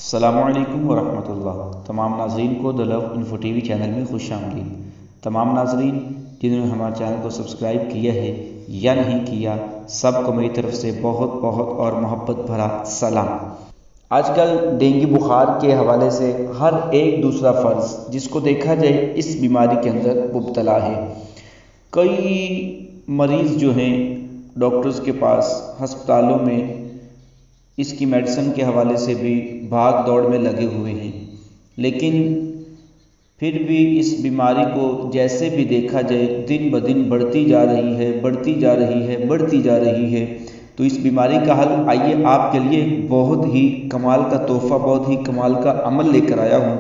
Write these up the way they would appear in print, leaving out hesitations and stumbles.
السلام علیکم ورحمۃ اللہ۔ تمام ناظرین کو دی لو انفو ٹی وی چینل میں خوش آمدید۔ تمام ناظرین جنہوں نے ہمارے چینل کو سبسکرائب کیا ہے یا نہیں کیا، سب کو میری طرف سے بہت بہت اور محبت بھرا سلام۔ آج کل ڈینگی بخار کے حوالے سے ہر ایک دوسرا فرض جس کو دیکھا جائے اس بیماری کے اندر مبتلا ہے۔ کئی مریض جو ہیں ڈاکٹرز کے پاس، ہسپتالوں میں اس کی میڈیسن کے حوالے سے بھی بھاگ دوڑ میں لگے ہوئے ہیں، لیکن پھر بھی اس بیماری کو جیسے بھی دیکھا جائے دن بدن بڑھتی جا رہی ہے۔ تو اس بیماری کا حل آئیے آپ کے لیے بہت ہی کمال کا تحفہ، بہت ہی کمال کا عمل لے کر آیا ہوں۔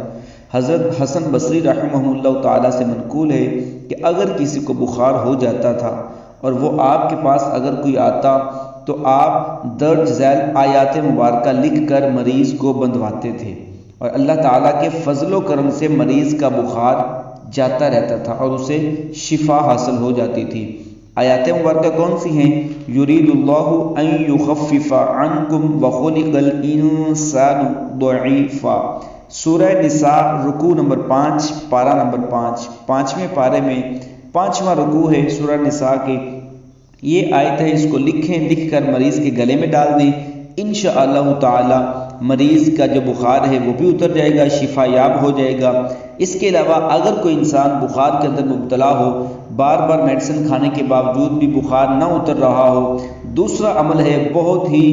حضرت حسن بصری رحمہ اللہ تعالیٰ سے منقول ہے کہ اگر کسی کو بخار ہو جاتا تھا اور وہ آپ کے پاس اگر کوئی آتا تو آپ درج ذیل آیات مبارکہ لکھ کر مریض کو بندھواتے تھے، اور اللہ تعالیٰ کے فضل و کرم سے مریض کا بخار جاتا رہتا تھا اور اسے شفا حاصل ہو جاتی تھی۔ آیات مبارکہ کون سی ہیں؟ یرید اللہ ان یخفف عنکم وخلق الانسان ضعیفا، سورہ نساء رکوع نمبر 5 پارہ نمبر 5، 5ویں پارے میں 5واں رکوع ہے سورہ نساء کے۔ یہ آیت ہے، اس کو لکھ کر مریض کے گلے میں ڈال دیں، انشاءاللہ تعالی مریض کا جو بخار ہے وہ بھی اتر جائے گا، شفا یاب ہو جائے گا۔ اس کے علاوہ اگر کوئی انسان بخار کے اندر مبتلا ہو، بار بار میڈیسن کھانے کے باوجود بھی بخار نہ اتر رہا ہو، دوسرا عمل ہے، بہت ہی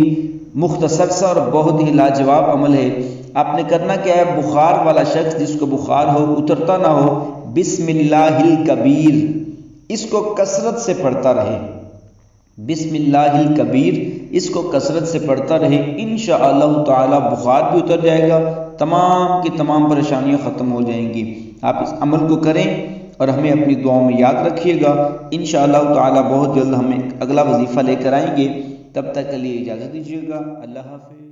مختصر سا اور بہت ہی لاجواب عمل ہے۔ آپ نے کرنا کیا ہے؟ بخار والا شخص جس کو بخار ہو، اترتا نہ ہو، بسم اللہ الکبیر اس کو کثرت سے پڑھتا رہے، بسم اللہ الکبیر اس کو کثرت سے پڑھتا رہے، انشاءاللہ تعالی بخار بھی اتر جائے گا، تمام کی تمام پریشانیاں ختم ہو جائیں گی۔ آپ اس عمل کو کریں اور ہمیں اپنی دعاؤں میں یاد رکھیے گا۔ انشاءاللہ تعالی بہت جلد ہم اگلا وظیفہ لے کر آئیں گے، تب تک کے لیے اجازت دیجیے گا۔ اللہ حافظ۔